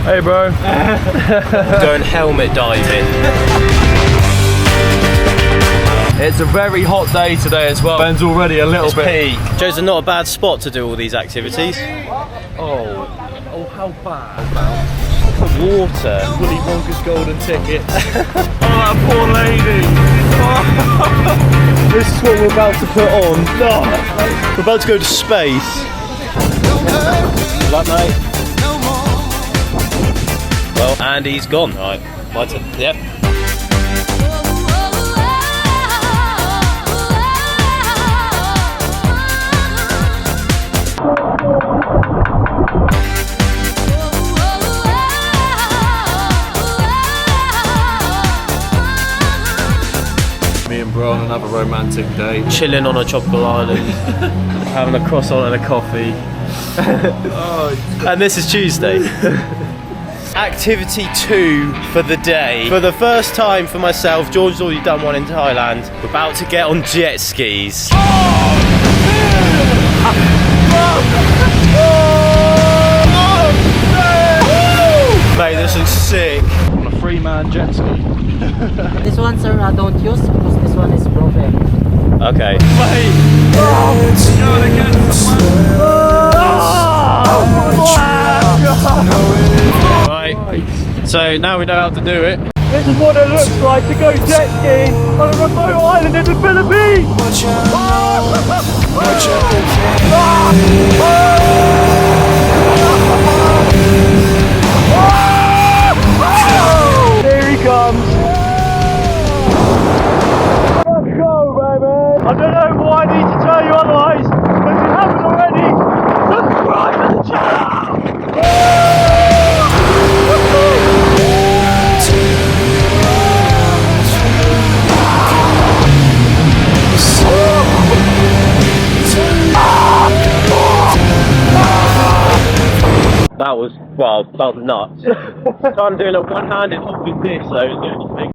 Hey bro. Going helmet diving. It's a very hot day today as well. Ben's already a little bit. Peak. Joe's not a bad spot to do all these activities. Oh, how bad? Water. Willy Wonka's golden ticket. Oh, that poor lady. This is what we're about to put on. No. We're about to go to space. Good luck, mate. Well, and he's gone. Right, my turn. Yep. Me and bro on another romantic day. Chilling on a tropical island, having a croissant and a coffee. And this is Tuesday. Activity 2 for the day. For the first time for myself, George's already done one in Thailand. We're about to get on jet skis. Mate, this looks sick. On a 3-man jet ski. This one, sir, I don't use because this one is broken. Okay. Mate! Going against Right. So now we know how to do it. This is what it looks like to go jet skiing on a remote island in the Philippines! Here he comes! Let's go, baby! I don't know what I need to tell you otherwise, but if you haven't already, subscribe to the channel! That was, well, that was nuts. Trying to do it one-handed off with this though is the only thing.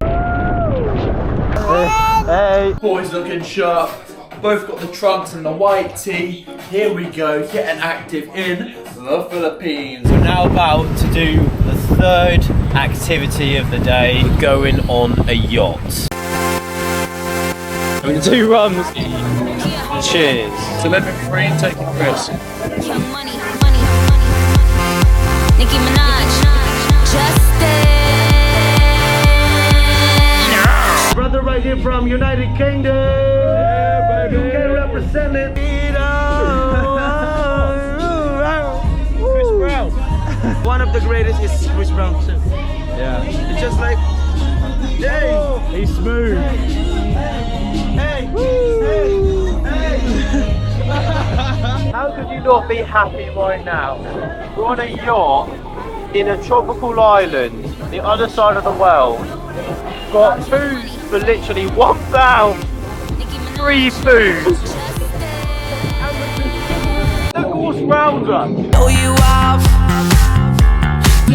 Hey! Boys looking sharp. Both got the trunks and the white tee. Here we go, getting active in the Philippines. We're now about to do the third activity of the day. We're going on a yacht. I'm gonna do runs. Cheers. So let me free and take a risk. Nicki Minaj, Justin. Brother right here from United Kingdom. Yeah, baby. UK representing. Chris Brown. One of the greatest is Chris Brown too. Yeah. It's just like, hey, He's smooth. hey, hey. How could you not be happy right now? We're on a yacht in a tropical island, the other side of the world. Got food for literally 1 pound. Free food. Look what's round us. Know you off. We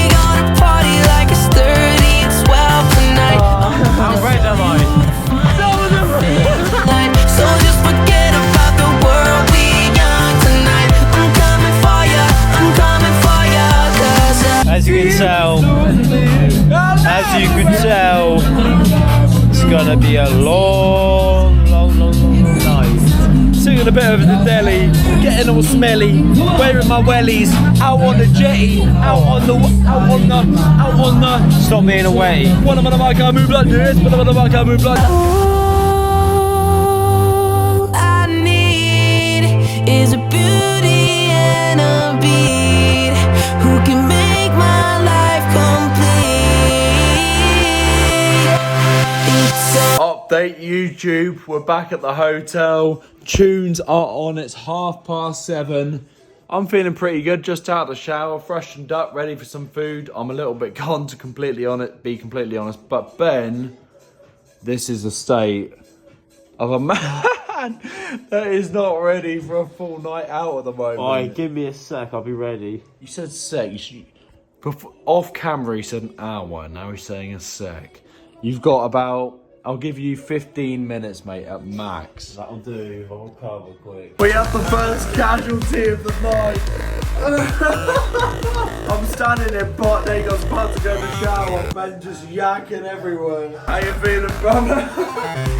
gonna party like it's 30-12 tonight. How red am I? So just forget about the world, we young tonight. I'm coming for ya, I'm coming for ya, 'cause As you can tell, it's gonna be a long night. Sitting a bit over the deli, getting all smelly, wearing my wellies, out on the jetty, out on the. Stop being away. One of them I can't move like this, one of them I can't move like that. all I need is a beauty and a beat who can make my life complete. Update YouTube, we're back at the hotel. Tunes are on, it's 7:30. I'm feeling pretty good, just out of the shower, freshened up, ready for some food. I'm a little bit gone to be completely honest. But Ben, this is a state of a man that is not ready for a full night out at the moment. Alright, give me a sec, I'll be ready. You said sec. Off camera he said an hour, now he's saying a sec. You've got about I'll give you 15 minutes, mate, at max. That'll do. I'll cover quick. We have the first casualty of the night. I'm standing here butt naked, I was about to go in the shower. Ben just yakking everywhere. How you feeling, brother?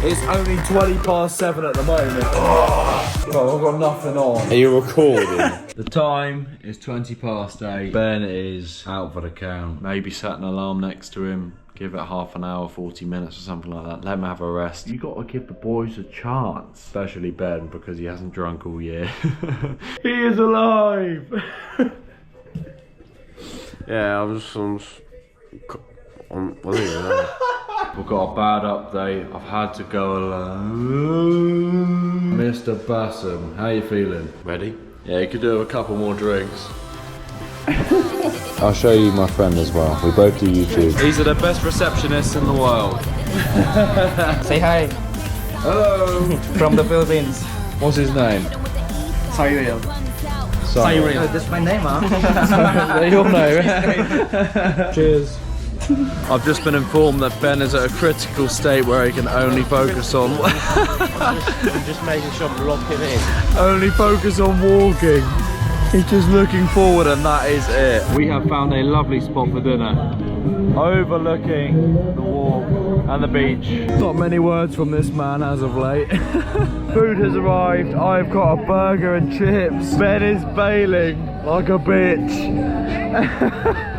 It's only 7:20 at the moment. Bro, I've got nothing on. Are you recording? The time is 8:20. Ben is out for the count. Maybe set an alarm next to him. Give it half an hour, 40 minutes or something like that. Let him have a rest. You got to give the boys a chance. Especially Ben, because he hasn't drunk all year. He is alive! Yeah, what is it? We've got a bad update. I've had to go alone. Mr. Bassham, how you feeling? Ready? Yeah, you could do a couple more drinks. I'll show you my friend as well. We both do YouTube. These are the best receptionists in the world. Say hi Hello! from the Philippines. What's his name? Cyril. Cyril. That's my name, huh? They all know. Cheers. I've just been informed that Ben is at a critical state where he can only focus on I'm just making sure I'm locking in. only focus on walking. He's just looking forward and that is it. We have found a lovely spot for dinner, overlooking the walk and the beach. Not many words from this man as of late. Food has arrived. I've got a burger and chips. Ben is bailing like a bitch.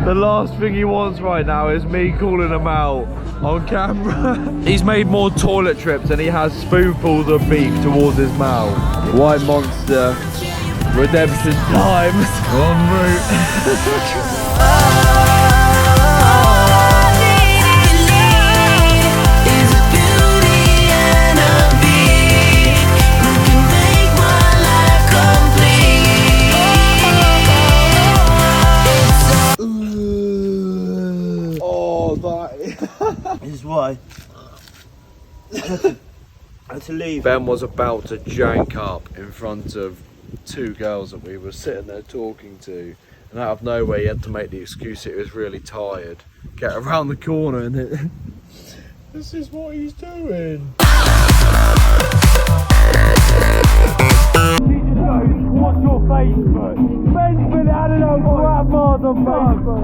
The last thing he wants right now is me calling him out on camera. He's made more toilet trips than he has spoonfuls of beef towards his mouth. White Monster. Redemption times en route. Oh, that. This is why. I had to leave. Ben was about to jank up in front of two girls that we were sitting there talking to, and out of nowhere he had to make the excuse that he was really tired, get around the corner, and this is what he's doing. What's your Facebook? Ben's been out of grandma's on Facebook.